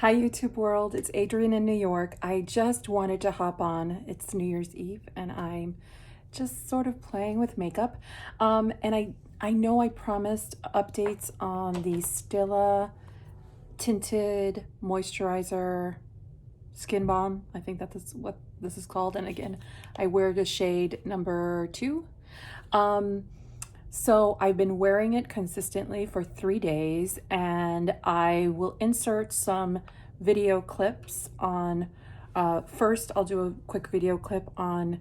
Hi YouTube world, it's Adrienne in New York. I just wanted to hop on. It's New Year's Eve and I'm just sort of playing with makeup. And I know I promised updates on the Stila Tinted Moisturizer Skin Balm. I think that's what this is called. And again, I wear the shade number 2. So I've been wearing it consistently for 3 days, and I will insert some video clips on, first I'll do a quick video clip on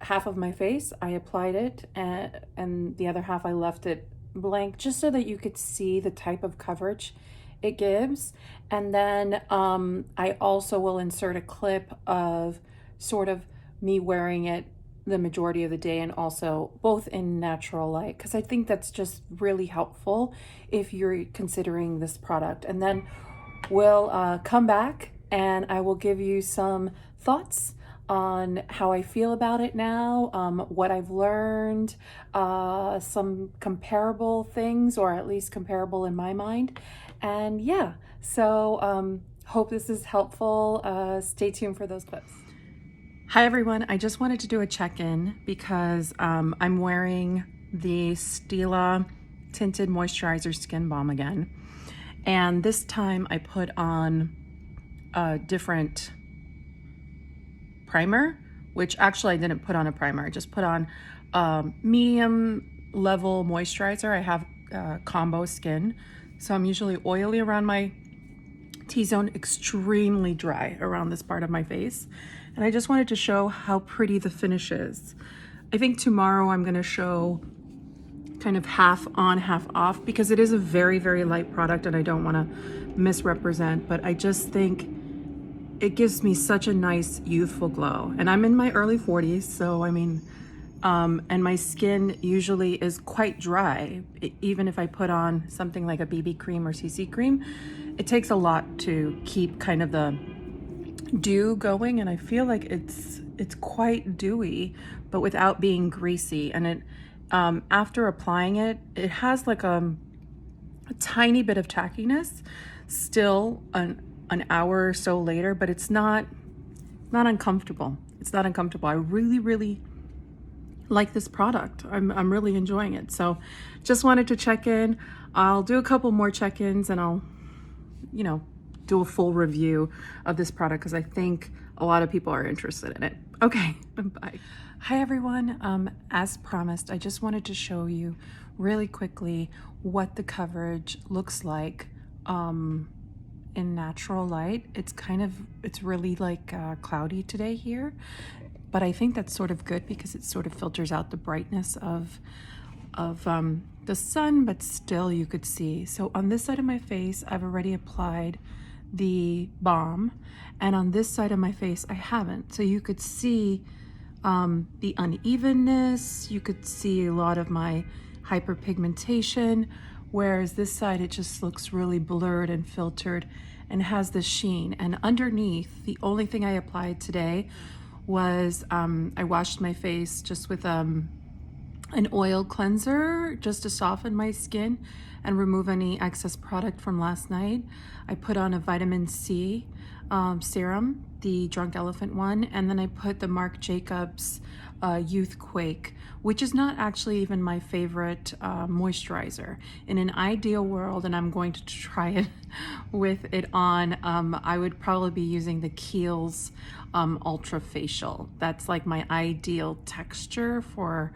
half of my face. I applied it and the other half I left it blank just so that you could see the type of coverage it gives. And then I also will insert a clip of sort of me wearing it the majority of the day, and also both in natural light, because I think that's just really helpful if you're considering this product. And then we'll come back and I will give you some thoughts on how I feel about it now, what I've learned, some comparable things, or at least comparable in my mind. And yeah, so hope this is helpful. Stay tuned for those clips. Hi everyone, I just wanted to do a check-in because I'm wearing the Stila Tinted Moisturizer Skin Balm again. And this time I put on a different primer, which actually I didn't put on a primer. I just put on medium level moisturizer. I have combo skin, so I'm usually oily around my T-zone, extremely dry around this part of my face. And I just wanted to show how pretty the finish is. I think tomorrow I'm gonna show kind of half on, half off, because it is a very, very light product and I don't wanna misrepresent, but I just think it gives me such a nice youthful glow. And I'm in my early 40s, so I mean, and my skin usually is quite dry. Even if I put on something like a BB cream or CC cream, it takes a lot to keep kind of the dew going, and I feel like it's quite dewy but without being greasy. And it after applying it, it has like a tiny bit of tackiness still an hour or so later, but it's not uncomfortable. It's not uncomfortable. I really like this product. I'm really enjoying it. So just wanted to check in. I'll do a couple more check-ins and I'll do a full review of this product because I think a lot of people are interested in it. Okay, bye. Hi everyone. As promised, I just wanted to show you really quickly what the coverage looks like in natural light. It's really like cloudy today here, but I think that's sort of good because it sort of filters out the brightness of the sun, but still you could see. So on this side of my face, I've already applied the balm, and on this side of my face I haven't. So you could see the unevenness, you could see a lot of my hyperpigmentation, whereas this side it just looks really blurred and filtered and has the sheen. And underneath, the only thing I applied today was I washed my face just with an oil cleanser just to soften my skin and remove any excess product from last night. I put on a vitamin C serum, the Drunk Elephant one, and then I put the Marc Jacobs Youth Quake, which is not actually even my favorite moisturizer. In an ideal world, and I'm going to try it with it on, I would probably be using the Kiehl's Ultra Facial. That's like my ideal texture for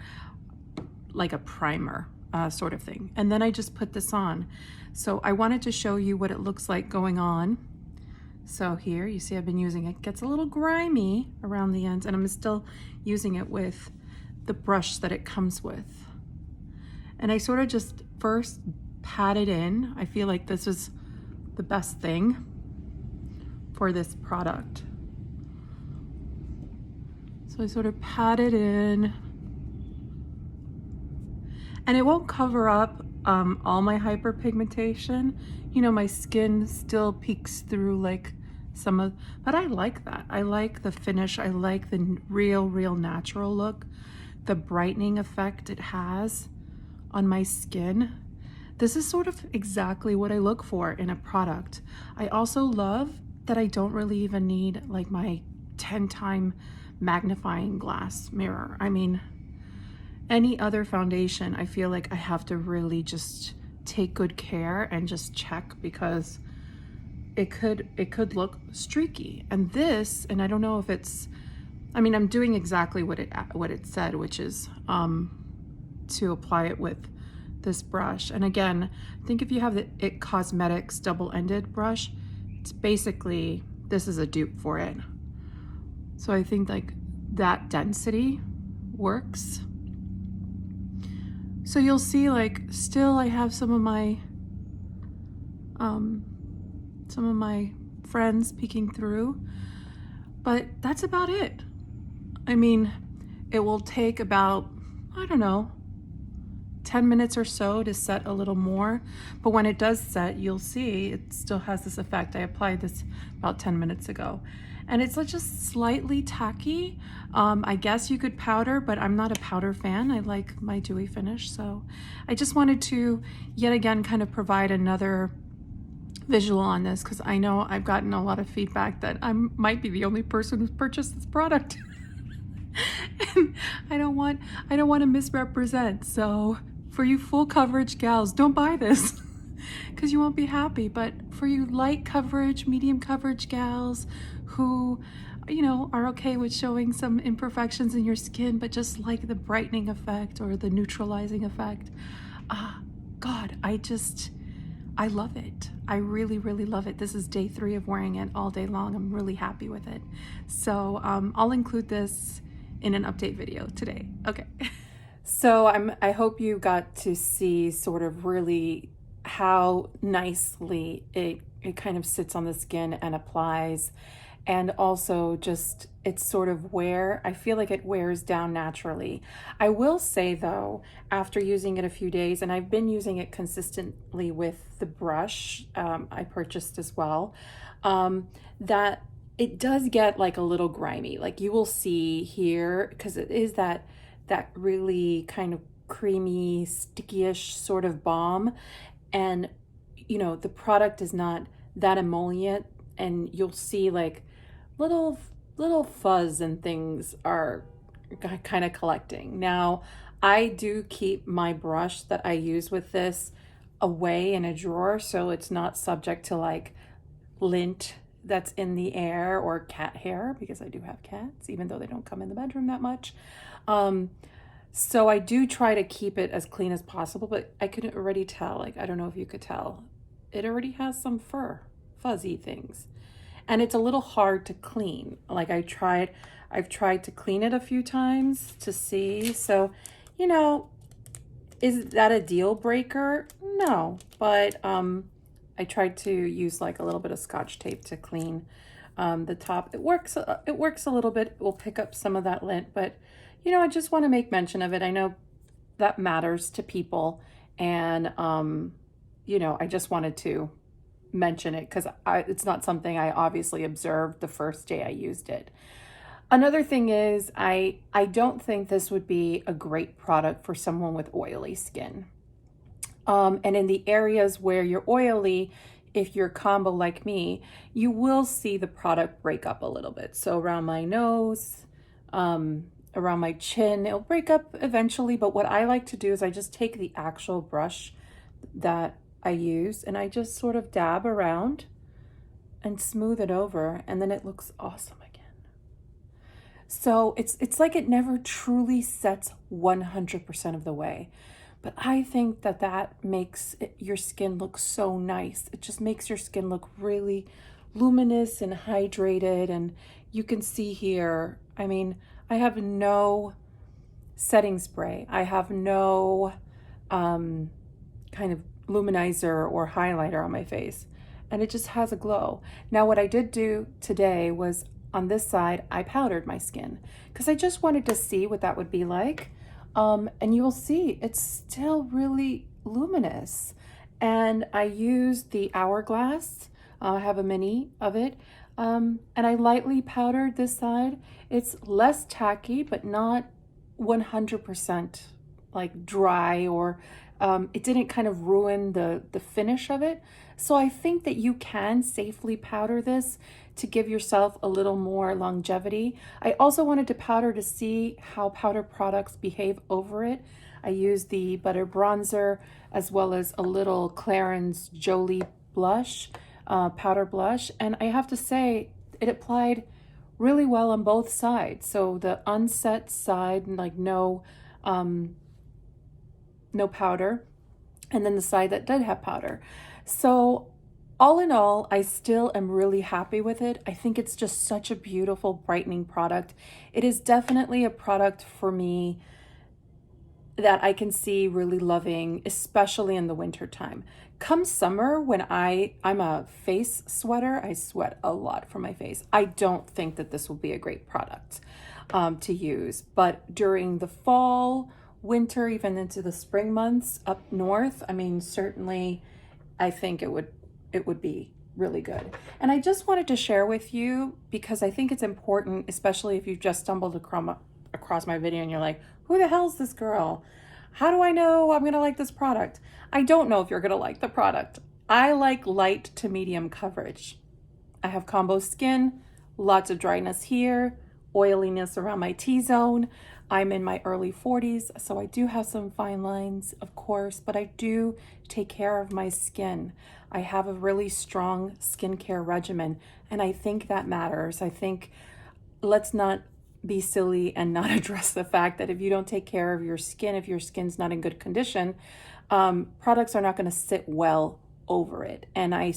like a primer sort of thing. And then I just put this on. So I wanted to show you what it looks like going on. So here you see I've been using it. It gets a little grimy around the ends, and I'm still using it with the brush that it comes with. And I sort of just first pat it in. I feel like this is the best thing for this product. So I sort of pat it in. And it won't cover up all my hyperpigmentation. You know, my skin still peeks through like some of, but I like that. I like the finish. I like the real natural look, the brightening effect it has on my skin. This is sort of exactly what I look for in a product. I also love that I don't really even need like my 10-time magnifying glass mirror. I mean, any other foundation, I feel like I have to really just take good care and just check, because it could look streaky. And this, and I don't know if it's, I mean, I'm doing exactly what it said, which is to apply it with this brush. And again, I think if you have the It Cosmetics double-ended brush, it's basically, this is a dupe for it. So I think like that density works. So you'll see, like, still I have some of my friends peeking through, but that's about it. I mean, it will take about, I don't know, 10 minutes or so to set a little more, but when it does set, you'll see it still has this effect. I applied this about 10 minutes ago, and it's just slightly tacky. I guess you could powder, but I'm not a powder fan. I like my dewy finish, so I just wanted to yet again kind of provide another visual on this, because I know I've gotten a lot of feedback that I might be the only person who's purchased this product. And I don't want to misrepresent. So for you full coverage gals, don't buy this because you won't be happy. But for you light coverage, medium coverage gals who, you know, are okay with showing some imperfections in your skin, but just like the brightening effect or the neutralizing effect, God, I love it. I really, really love it. This is day 3 of wearing it all day long. I'm really happy with it. So I'll include this in an update video today. Okay. So I hope you got to see sort of really how nicely it kind of sits on the skin and applies. And also just it's sort of I feel like it wears down naturally. I will say though, after using it a few days, and I've been using it consistently with the brush I purchased as well, that it does get like a little grimy. Like you will see here, because it is that really kind of creamy, sticky-ish sort of balm. And you know, the product is not that emollient, and you'll see like little fuzz and things are kind of collecting. Now, I do keep my brush that I use with this away in a drawer, so it's not subject to like lint that's in the air or cat hair, because I do have cats, even though they don't come in the bedroom that much. So I do try to keep it as clean as possible, but I could already tell, like, I don't know if you could tell, it already has some fuzzy things. And it's a little hard to clean. Like I've tried to clean it a few times to see. So, you know, is that a deal breaker? No, but I tried to use like a little bit of Scotch tape to clean the top. It works a little bit. It will pick up some of that lint, but you know, I just want to make mention of it. I know that matters to people, and you know, I just wanted to mention it because it's not something I obviously observed the first day I used it. Another thing is I don't think this would be a great product for someone with oily skin. And in the areas where you're oily, if you're combo like me, you will see the product break up a little bit. So around my nose, around my chin, it'll break up eventually. But what I like to do is I just take the actual brush that I use and I just sort of dab around and smooth it over, and then it looks awesome again. So it's like it never truly sets 100% of the way, but I think that makes your skin look so nice. It just makes your skin look really luminous and hydrated. And you can see here, I mean, I have no setting spray. I have no kind of luminizer or highlighter on my face, and it just has a glow. Now, what I did do today was on this side, I powdered my skin because I just wanted to see what that would be like. And you'll see it's still really luminous. And I used the Hourglass. I have a mini of it. And I lightly powdered this side. It's less tacky, but not 100% like dry or it didn't kind of ruin the finish of it. So I think that you can safely powder this to give yourself a little more longevity. I also wanted to powder to see how powder products behave over it. I used the Butter Bronzer as well as a little Clarins Jolie blush, powder blush. And I have to say, it applied really well on both sides. So the unset side, like no powder, and then the side that did have powder. So all in all, I still am really happy with it. I think it's just such a beautiful brightening product. It is definitely a product for me that I can see really loving, especially in the winter time. Come summer, when I'm a face sweater, I sweat a lot from my face. I don't think that this will be a great product to use, but during the fall, winter, even into the spring months up north, I mean, certainly I think it would be really good. And I just wanted to share with you because I think it's important, especially if you've just stumbled across my video and you're like, who the hell's this girl? How do I know I'm gonna like this product? I don't know if you're gonna like the product. I like light to medium coverage. I have combo skin, lots of dryness here, oiliness around my T-zone. I'm in my early 40s, so I do have some fine lines, of course, but I do take care of my skin. I have a really strong skincare regimen, and I think that matters. I think let's not be silly and not address the fact that if you don't take care of your skin, if your skin's not in good condition, products are not going to sit well over it. And I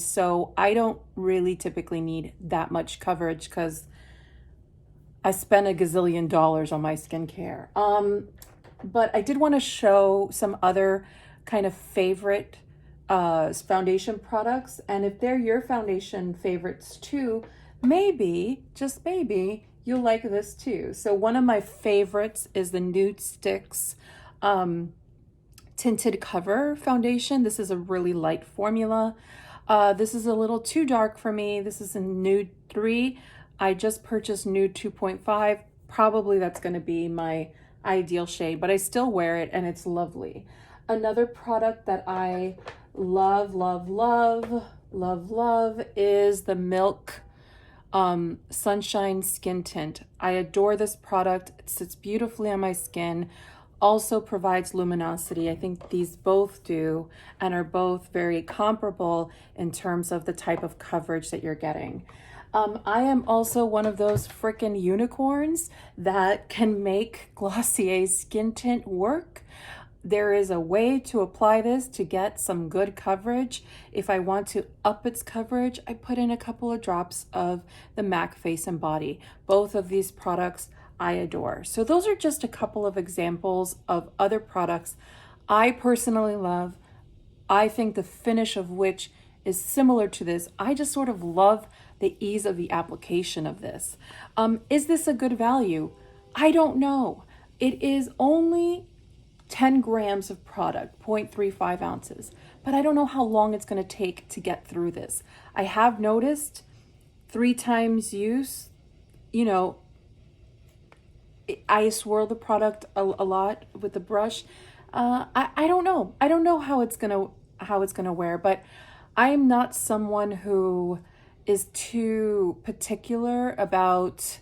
don't really typically need that much coverage because I spend a gazillion dollars on my skincare. But I did want to show some other kind of favorite foundation products. And if they're your foundation favorites too, maybe, just maybe, you'll like this too. So one of my favorites is the Nude Sticks Tinted Cover Foundation. This is a really light formula. This is a little too dark for me. This is in Nude 3. I just purchased Nude 2.5. Probably that's going to be my ideal shade, but I still wear it and it's lovely. Another product that I love is the Milk Sunshine Skin Tint. I adore this product. It sits beautifully on my skin. Also provides luminosity. I think these both do and are both very comparable in terms of the type of coverage that you're getting. I am also one of those frickin' unicorns that can make Glossier skin tint work. There is a way to apply this to get some good coverage. If I want to up its coverage, I put in a couple of drops of the MAC Face and Body. Both of these products I adore. So those are just a couple of examples of other products I personally love. I think the finish of which is similar to this. I just sort of love the ease of the application of this. Is this a good value? I don't know. It is only 10 grams of product, 0.35 ounces, but I don't know how long it's going to take to get through this. I have noticed 3 times use, I swirl the product a lot with the brush. I don't know. I don't know how it's gonna wear, but I am not someone who is too particular about,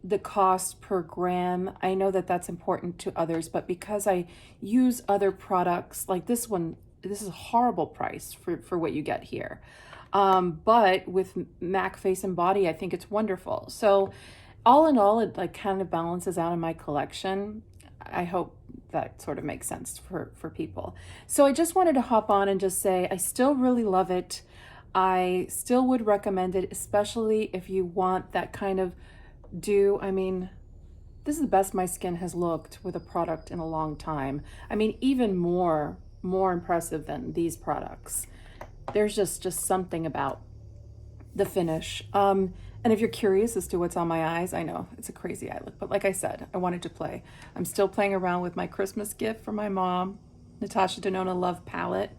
the cost per gram. I know that that's important to others, but because I use other products like this one, this is a horrible price for what you get here. But with MAC Face and Body, I think it's wonderful. So all in all, it like kind of balances out in my collection. I hope that sort of makes sense for people. So I just wanted to hop on and just say, I still really love it. I still would recommend it, especially if you want that kind of dew. I mean, this is the best my skin has looked with a product in a long time. I mean, even more impressive than these products. There's just something about the finish. And if you're curious as to what's on my eyes, I know it's a crazy eye look, but like I said, I wanted to play. I'm still playing around with my Christmas gift from my mom, Natasha Denona Love Palette.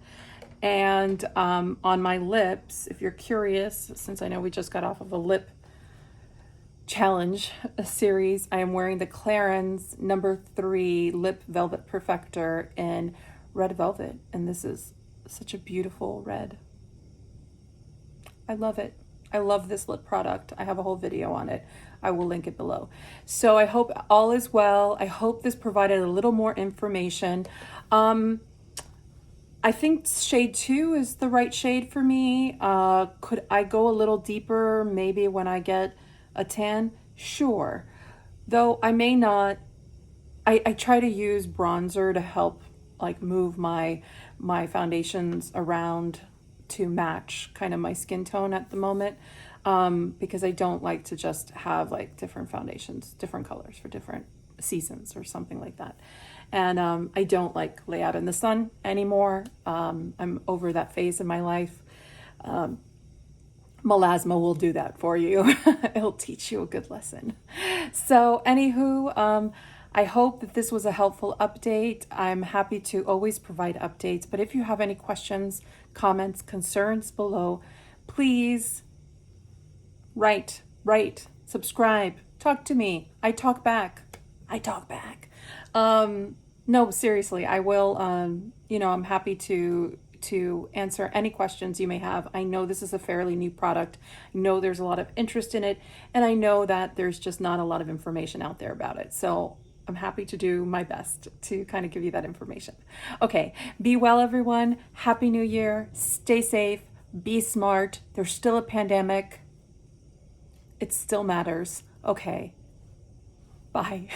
And on my lips, if you're curious, since I know we just got off of a lip challenge series, I am wearing the Clarins number 3 Lip Velvet Perfector in Red Velvet, and this is such a beautiful red. I love it. I love this lip product. I have a whole video on it. I will link it below. So I hope all is well. I hope this provided a little more information. I think shade 2 is the right shade for me. Could I go a little deeper maybe when I get a tan? Sure. Though I may not. I try to use bronzer to help like move my foundations around to match kind of my skin tone at the moment, because I don't like to just have like different foundations, different colors for different seasons or something like that. And I don't like lay out in the sun anymore. I'm over that phase in my life. Melasma will do that for you. It'll teach you a good lesson. So anywho, I hope that this was a helpful update. I'm happy to always provide updates, but if you have any questions, comments, concerns below, please write, subscribe, talk to me. I talk back. No, seriously, I will, I'm happy to answer any questions you may have. I know this is a fairly new product. I know there's a lot of interest in it, and I know that there's just not a lot of information out there about it. So I'm happy to do my best to kind of give you that information. Okay, be well, everyone. Happy New Year. Stay safe. Be smart. There's still a pandemic. It still matters. Okay, bye.